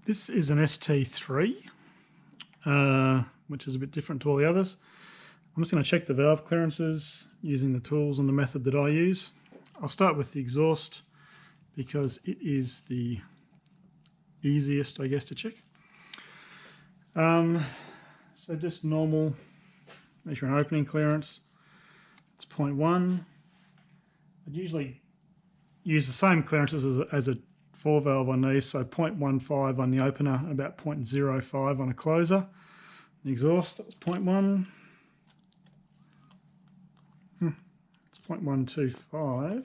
This is an ST3, which is a bit different to all the others. I'm just going to check the valve clearances using the tools and the method that I use. I'll start with the exhaust because it is the easiest, I guess, to check. So just normal, measure an opening clearance. It's 0.1. I'd usually use the same clearances as a 4 valve on these, so 0.15 on the opener and about 0.05 on a closer. The exhaust, that was 0.1. It's 0.125 or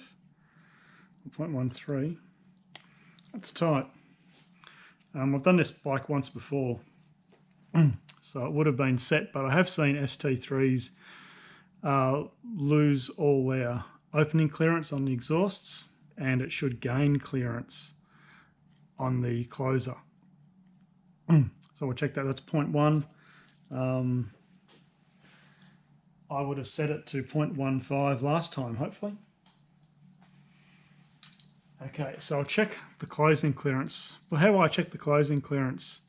0.13. That's tight. I've done this bike once before, so it would have been set, but I have seen ST3s lose all their opening clearance on the exhausts, and it should gain clearance on the closer. So we'll check that. That's 0.1. I would have set it to 0.15 last time, hopefully. Okay, so I'll check the closing clearance. Well, how I check the closing clearance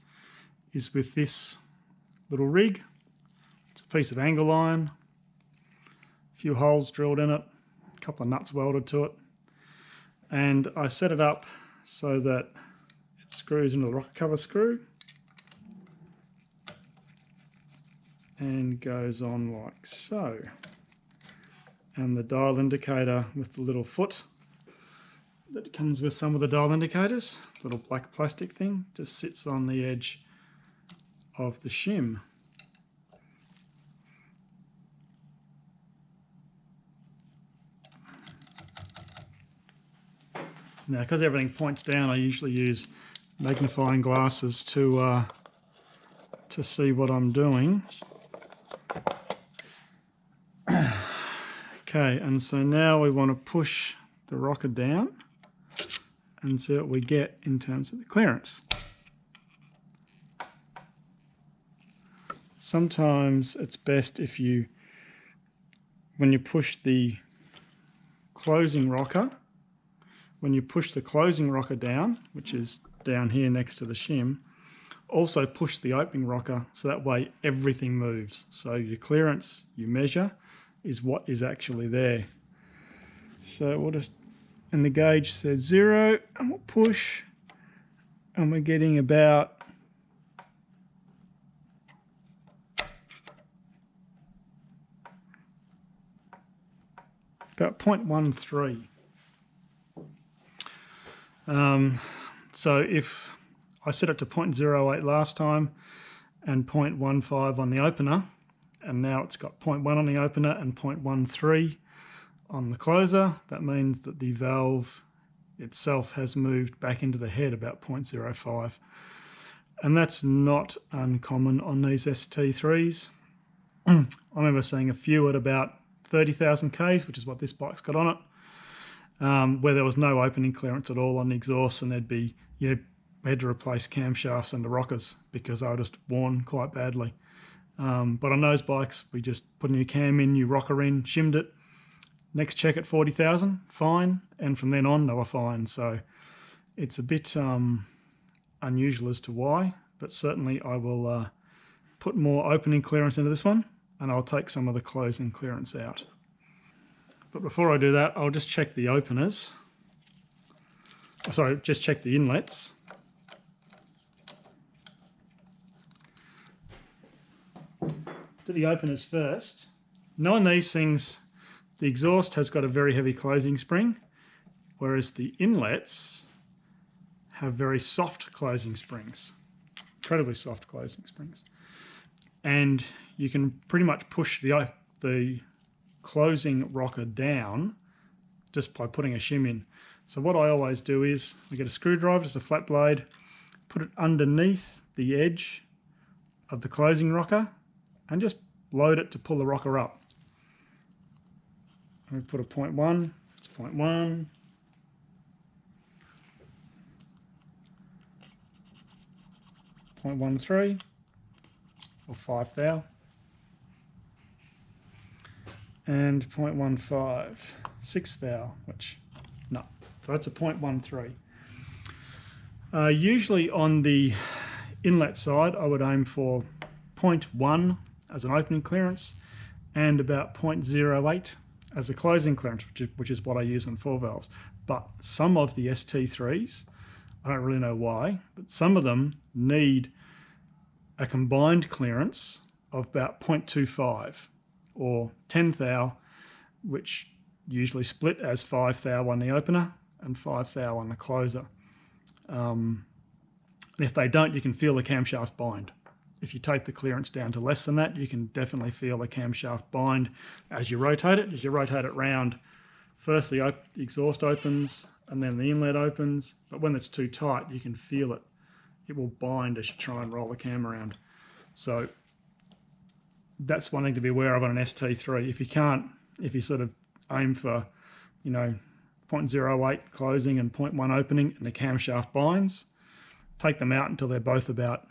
is with this little rig. It's a piece of angle iron, a few holes drilled in it, a couple of nuts welded to it, and I set it up so that it screws into the rocker cover screw and goes on like so. And the dial indicator with the little foot that comes with some of the dial indicators, little black plastic thing, just sits on the edge of the shim. Now, because everything points down, I usually use magnifying glasses to see what I'm doing. Okay, and so now we want to push the rocker down and see what we get in terms of the clearance. Sometimes it's best if you, when you push the closing rocker, down, which is down here next to the shim, also push the opening rocker so that way everything moves. So your clearance, you measure, is what is actually there. So we'll just, and the gauge says 0, and we'll push, and we're getting about about 0.13. So if I set it to 0.08 last time and 0.15 on the opener, and now it's got 0.1 on the opener and 0.13 on the closer, that means that the valve itself has moved back into the head about 0.05. And that's not uncommon on these ST3s. I remember seeing a few at about 30,000 Ks, which is what this bike's got on it, where there was no opening clearance at all on the exhaust, and there'd be, we had to replace camshafts and the rockers because they were just worn quite badly. But on those bikes, we just put a new cam in, new rocker in, shimmed it. Next check at 40,000, fine, and from then on they were fine. So it's a bit unusual as to why, but certainly I will put more opening clearance into this one, and I'll take some of the closing clearance out. But before I do that, I'll just check the openers. Sorry, just check the inlets. Do the openers first. Knowing these things, the exhaust has got a very heavy closing spring, whereas the inlets have very soft closing springs, incredibly soft closing springs. And you can pretty much push the closing rocker down just by putting a shim in. So what I always do is I get a screwdriver, just a flat blade, put it underneath the edge of the closing rocker and just load it to pull the rocker up. And we put a 0.1, it's 0.1. 0.13 or 5 thou. And 0.15, 6 thou, which, no. So that's a 0.13. Usually on the inlet side, I would aim for 0.1 as an opening clearance and about 0.08 as a closing clearance, which is what I use on 4 valves. But some of the ST3s, I don't really know why, but some of them need a combined clearance of about 0.25 or 10 thou, which usually split as 5 thou on the opener and 5 thou on the closer. And if they don't, you can feel the camshaft bind. If you take the clearance down to less than that, you can definitely feel the camshaft bind as you rotate it. As you rotate it round, first the exhaust opens and then the inlet opens, but when it's too tight, you can feel it. It will bind as you try and roll the cam around. So that's one thing to be aware of on an ST3. If you sort of aim for, 0.08 closing and 0.1 opening and the camshaft binds, take them out until they're both about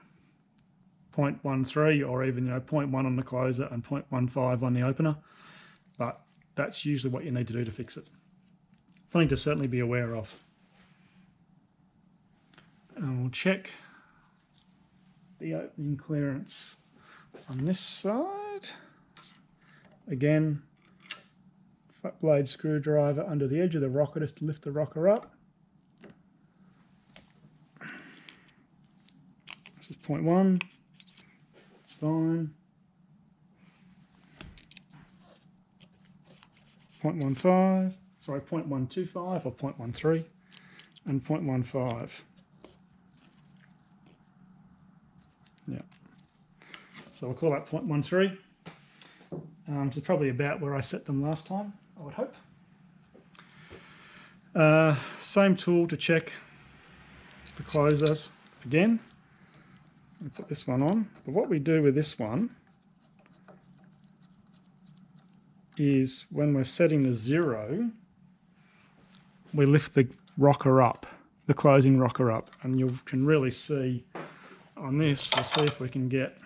0.13 or even 0.1 on the closer and 0.15 on the opener. But that's usually what you need to do to fix it. Something to certainly be aware of. And we'll check the opening clearance on this side. Again, flat blade screwdriver under the edge of the rocker just to lift the rocker up. This is 0.1. It's fine. 0.15. Sorry, 0.125 or 0.13 and 0.15. Yeah. So we'll call that 0.13. Which is probably about where I set them last time, I would hope. Same tool to check the closers again. We put this one on. But what we do with this one is when we're setting the 0, we lift the rocker up, the closing rocker up, and you can really see on this, we'll see if we can get,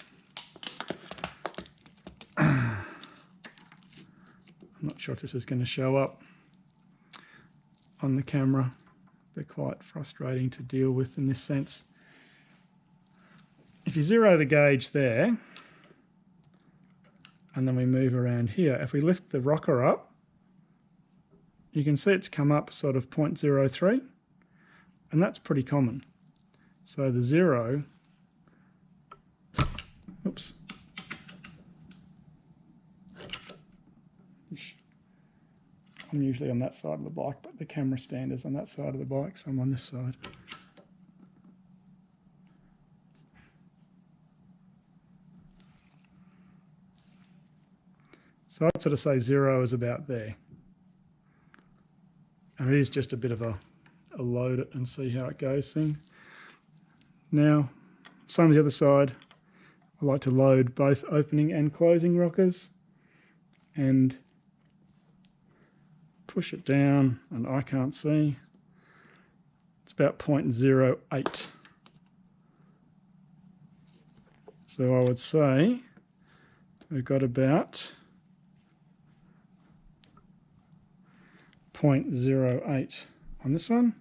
I'm not sure if this is going to show up on the camera. They're quite frustrating to deal with in this sense. If you zero the gauge there, and then we move around here, if we lift the rocker up, you can see it's come up sort of 0.03, and that's pretty common. So the 0, oops. I'm usually on that side of the bike, but the camera stand is on that side of the bike, so I'm on this side. So I'd sort of say 0 is about there. And it is just a bit of a load it and see how it goes thing. Now, same as the other side, I like to load both opening and closing rockers and push it down, and I can't see. It's about 0.08. So I would say we've got about 0.08 on this one.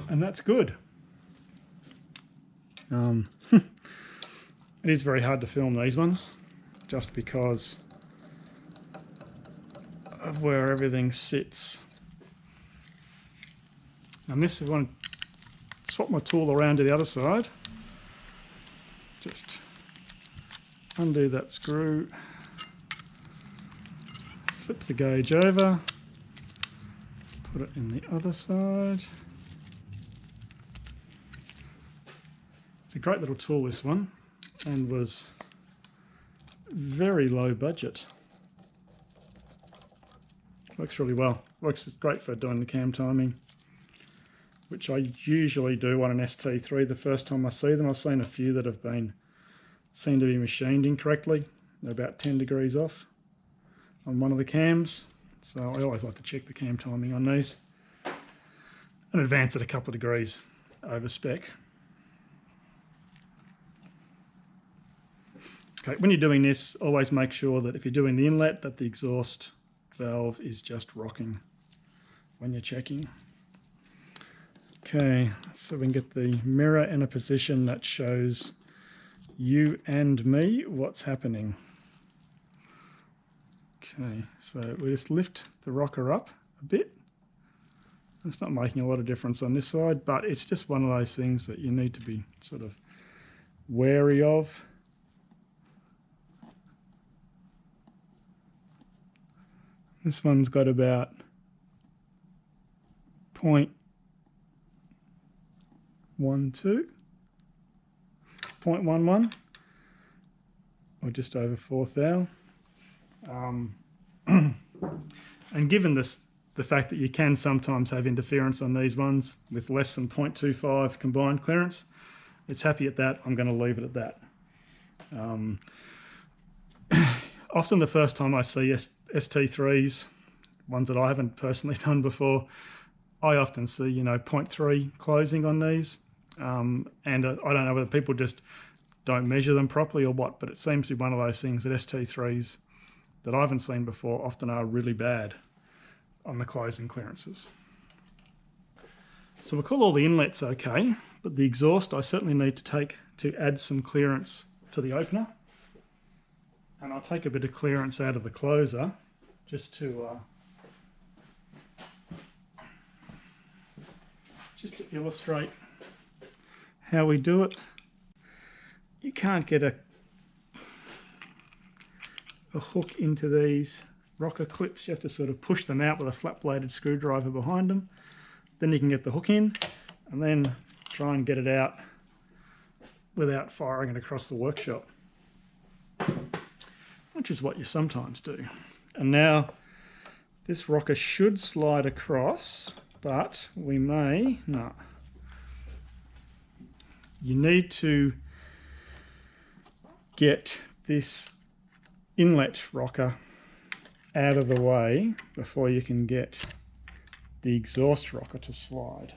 And that's good. It is very hard to film these ones just because of where everything sits. And this, if I want to swap my tool around to the other side, just undo that screw, flip the gauge over, put it in the other side. It's a great little tool, this one, and was very low budget. Works really well. Works great for doing the cam timing, which I usually do on an ST3 the first time I see them. I've seen a few that have been seem to be machined incorrectly. They're about 10 degrees off on one of the cams. So I always like to check the cam timing on these and advance it a couple of degrees over spec. Okay, when you're doing this, always make sure that if you're doing the inlet, that the exhaust valve is just rocking when you're checking. Okay, so we can get the mirror in a position that shows you and me what's happening. Okay, so we just lift the rocker up a bit. It's not making a lot of difference on this side, but it's just one of those things that you need to be sort of wary of. This one's got about 0.11, or just over 4 thou. And given this, the fact that you can sometimes have interference on these ones with less than 0.25 combined clearance, it's happy at that. I'm going to leave it at that. Often the first time I see ST3s, ones that I haven't personally done before, I often see, 0.3 closing on these. And I don't know whether people just don't measure them properly or what, but it seems to be one of those things that ST3s that I haven't seen before often are really bad on the closing clearances. So we'll call all the inlets okay, but the exhaust I certainly need to add some clearance to the opener. And I'll take a bit of clearance out of the closer just to illustrate how we do it. You can't get a hook into these rocker clips. You have to sort of push them out with a flat bladed screwdriver behind them. Then you can get the hook in and then try and get it out without firing it across the workshop, which is what you sometimes do. And now this rocker should slide across, but we may not. You need to get this inlet rocker out of the way before you can get the exhaust rocker to slide.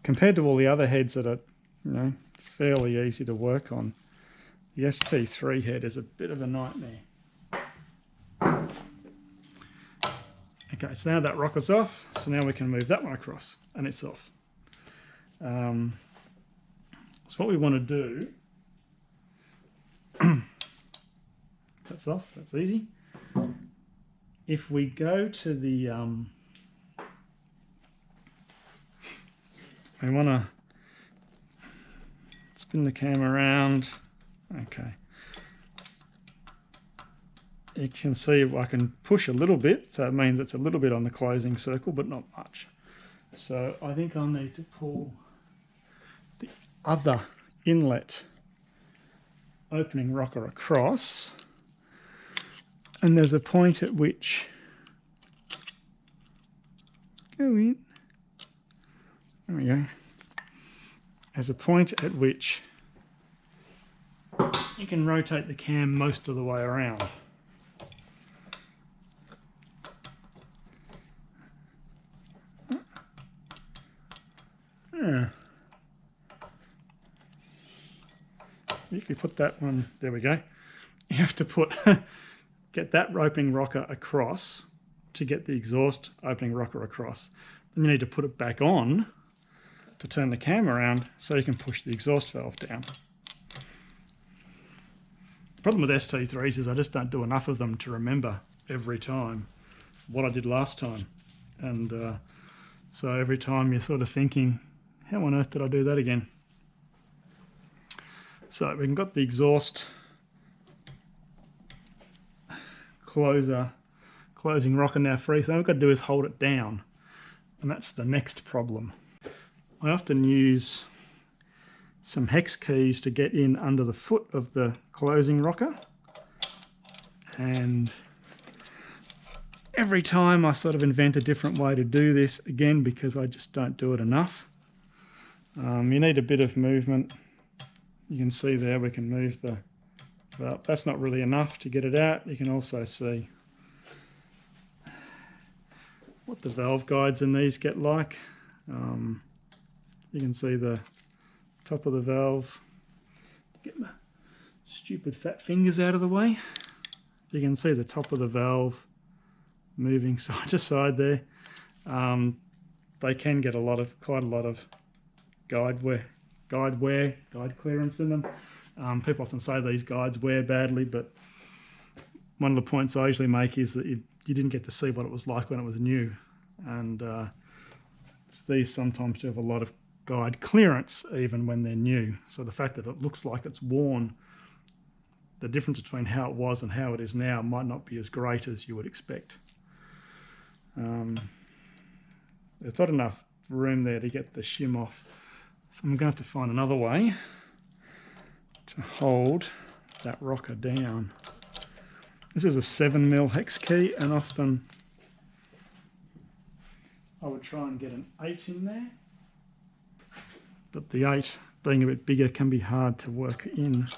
Compared to all the other heads that are, fairly easy to work on, the ST3 head is a bit of a nightmare. Okay, so now that rocker's off, so now we can move that one across, and it's off. So what we want to do, that's off, that's easy. If we go to the, we want to spin the cam around. Okay. You can see I can push a little bit, so it means it's a little bit on the closing circle, but not much. So I think I'll need to pull the other inlet opening rocker across, and there's a point at which go in. There we go. There's a point at which you can rotate the cam most of the way around. Yeah. If you put that one, there we go. You have to get that opening rocker across to get the exhaust opening rocker across. Then you need to put it back on to turn the cam around so you can push the exhaust valve down. The problem with ST3s is I just don't do enough of them to remember every time what I did last time. And so every time you're sort of thinking, how on earth did I do that again? So we've got the exhaust closing rocker now free, so all we've got to do is hold it down, and that's the next problem. I often use some hex keys to get in under the foot of the closing rocker, and every time I sort of invent a different way to do this, again because I just don't do it enough. You need a bit of movement. You can see there we can move the, well, that's not really enough to get it out. You can also see what the valve guides in these get like. You can see the top of the valve. Get my stupid fat fingers out of the way. You can see the top of the valve moving side to side there. they can get quite a lot of guide clearance in them. People often say these guides wear badly, but one of the points I usually make is that you didn't get to see what it was like when it was new, and these sometimes do have a lot of guide clearance even when they're new. So the fact that it looks like it's worn, the difference between how it was and how it is now might not be as great as you would expect. There's not enough room there to get the shim off, so I'm going to have to find another way to hold that rocker down. This is a 7mm hex key, and often I would try and get an 8 in there, but the 8 being a bit bigger can be hard to work in.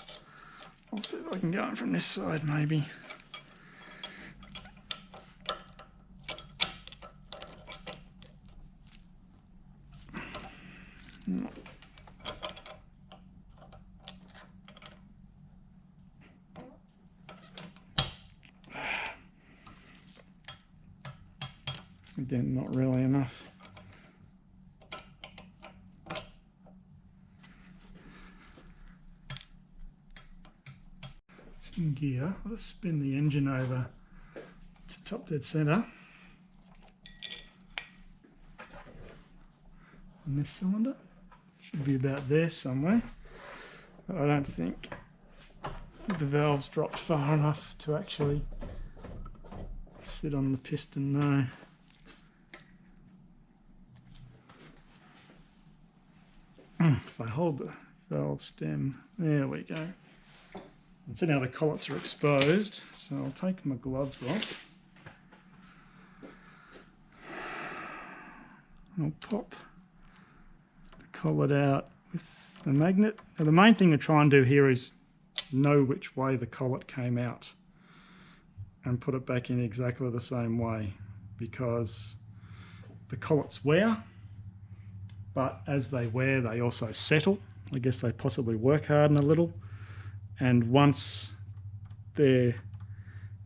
I'll see if I can go in from this side maybe. Again, not really enough. It's in gear. I'll just spin the engine over to top dead center. And this cylinder should be about there somewhere, but I don't think the valve's dropped far enough to actually sit on the piston, no. If I hold the valve stem, there we go. And so now the collets are exposed, so I'll take my gloves off. I'll pop the collet out with the magnet. Now the main thing to try and do here is know which way the collet came out and put it back in exactly the same way, because the collets wear, but as they wear they also settle. I guess they possibly work harden a little, and once they're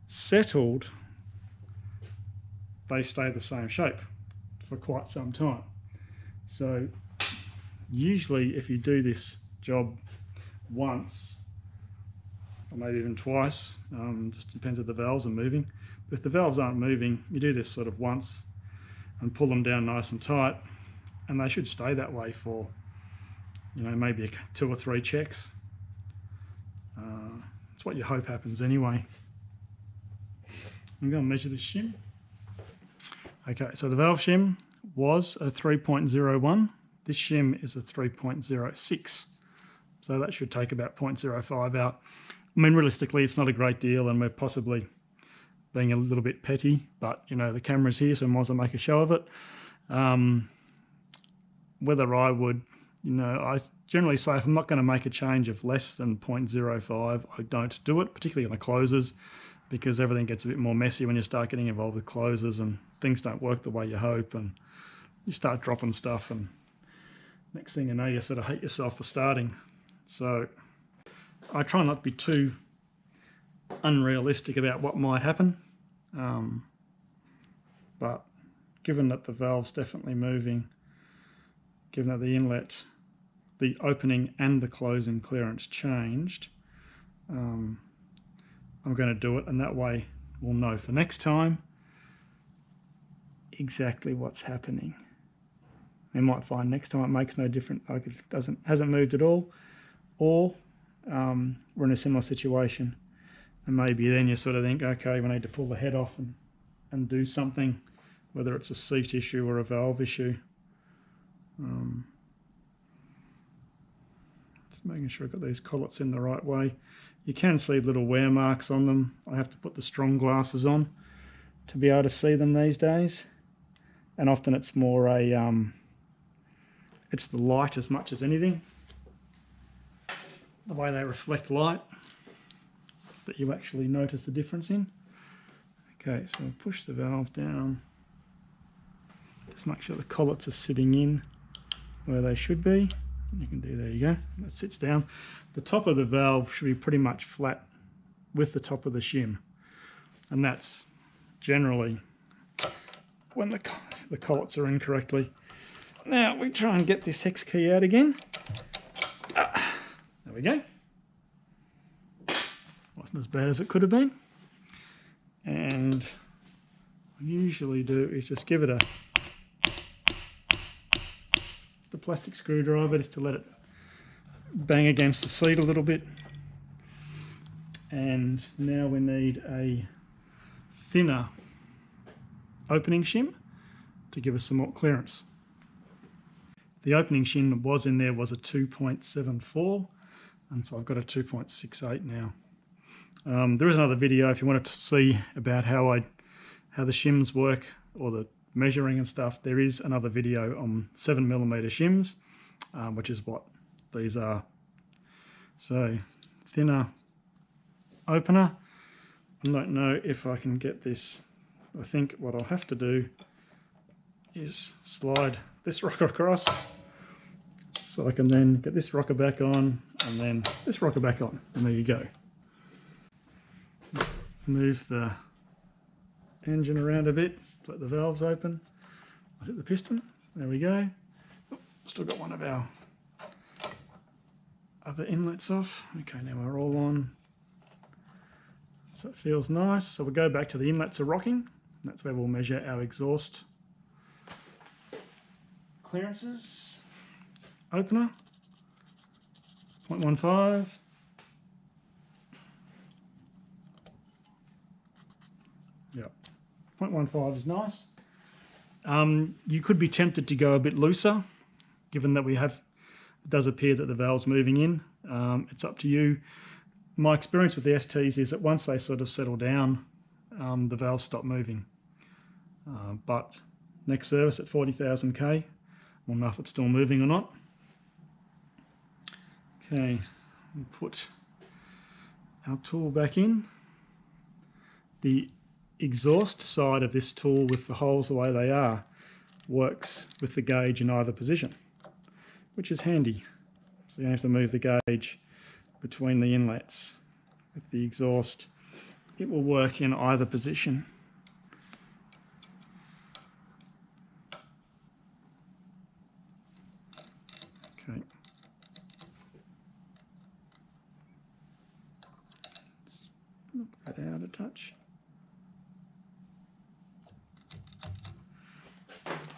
settled they stay the same shape for quite some time. So usually if you do this job once, or maybe even twice, just depends if the valves are moving. But if the valves aren't moving, you do this sort of once and pull them down nice and tight, and they should stay that way for, you know, maybe 2 or 3 checks. That's what you hope happens anyway. I'm going to measure the shim. Okay, so the valve shim was a 3.01. This shim is a 3.06. So that should take about 0.05 out. I mean, realistically, it's not a great deal, and we're possibly being a little bit petty, but, you know, the camera's here, so I might as well make a show of it. Whether I would, you know, I generally say if I'm not going to make a change of less than 0.05, I don't do it, particularly on the closers, because everything gets a bit more messy when you start getting involved with closers and things don't work the way you hope, and you start dropping stuff, and next thing you know, you sort of hate yourself for starting. So I try not to be too unrealistic about what might happen, but given that the valve's definitely moving, given that the inlet, the opening and the closing clearance changed, I'm going to do it, and that way we'll know for next time exactly what's happening. We might find next time it makes no difference, like it hasn't moved at all, or we're in a similar situation, and maybe then you sort of think, okay, we need to pull the head off and do something, whether it's a seat issue or a valve issue. Just making sure I've got these collets in the right way. You can see little wear marks on them. I have to put the strong glasses on to be able to see them these days, and often it's more a it's the light as much as anything, the way they reflect light, that you actually notice the difference in. Okay, so I'll push the valve down, just make sure the collets are sitting in where they should be. You can do, there you go, that sits down. The top of the valve should be pretty much flat with the top of the shim, and that's generally when the collets are in correctly. now we try and get this hex key out again. There we go. Wasn't as bad as it could have been. And what I usually do is just give it the plastic screwdriver just to let it bang against the seat a little bit. And now we need a thinner opening shim to give us some more clearance. The opening shim that was in there was a 2.74, and so I've got a 2.68 now. There is another video if you wanted to see about how the shims work, or the measuring and stuff. There is another video on 7mm shims, which is what these are. So thinner opener. I don't know if I can get this. I think what I'll have to do is slide this rocker across, so I can then get this rocker back on, and then this rocker back on, and there you go. Move the engine around a bit, let the valves open. I'll hit the piston, there we go. Oh, still got one of our other inlets off. Okay, now we're all on. So it feels nice. So we'll go back to the inlets are rocking. That's where we'll measure our exhaust clearances. Opener, 0.15. Yep, 0.15 is nice. You could be tempted to go a bit looser, given that it does appear that the valve's moving in. It's up to you. My experience with the STs is that once they sort of settle down, the valves stop moving. But next service at 40,000 K, we'll know if it's still moving or not. Okay, we'll put our tool back in. The exhaust side of this tool, with the holes the way they are, works with the gauge in either position, which is handy. So you don't have to move the gauge between the inlets. With the exhaust, it will work in either position. Okay. Let's knock that out a touch.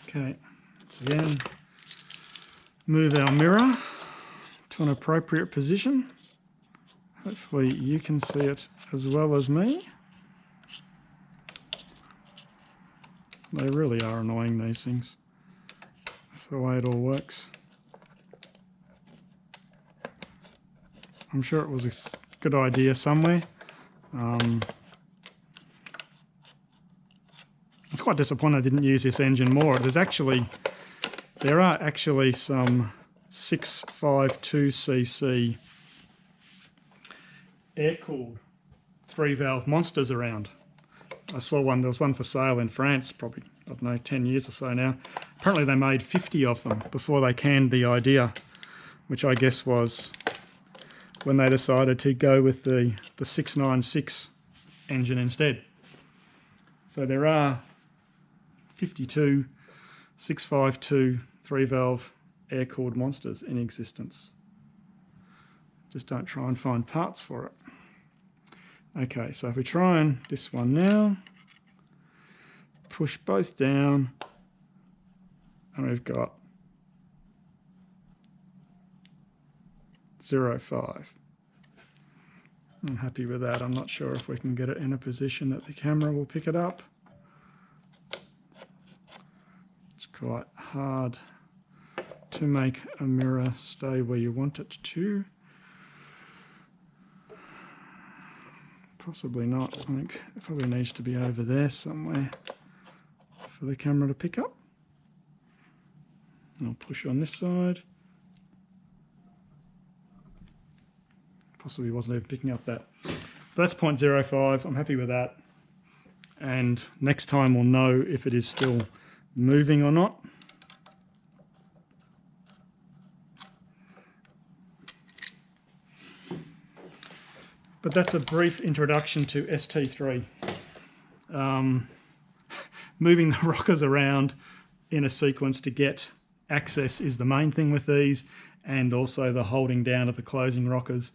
Okay, let's again move our mirror to an appropriate position. Hopefully you can see it as well as me. They really are annoying, these things. That's the way it all works. I'm sure it was a good idea somewhere. It's quite disappointing I didn't use this engine more. There are actually some 652cc air-cooled 3-valve monsters around. I saw one, there was one for sale in France, probably, I don't know, 10 years or so now. Apparently they made 50 of them before they canned the idea, which I guess was when they decided to go with the 696 engine instead. So there are 52 652 3-valve air-cooled monsters in existence. Just don't try and find parts for it. Okay, so if we try and this one now, push both down, and we've got 0.5. I'm happy with that. I'm not sure if we can get it in a position that the camera will pick it up. It's quite hard to make a mirror stay where you want it to. Possibly not. I think it probably needs to be over there somewhere for the camera to pick up. I'll push on this side. Possibly wasn't even picking up that. But that's 0.05. I'm happy with that. And next time we'll know if it is still moving or not. But that's a brief introduction to ST3. Moving the rockers around in a sequence to get access is the main thing with these, and also the holding down of the closing rockers.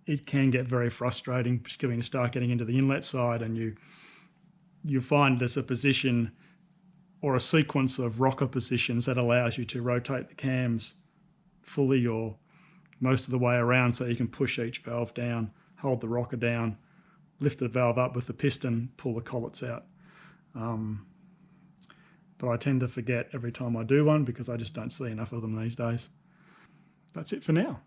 It can get very frustrating, particularly when you start getting into the inlet side and you find there's a position or a sequence of rocker positions that allows you to rotate the cams fully or most of the way around, so you can push each valve down, hold the rocker down, lift the valve up with the piston, pull the collets out. But I tend to forget every time I do one because I just don't see enough of them these days. That's it for now.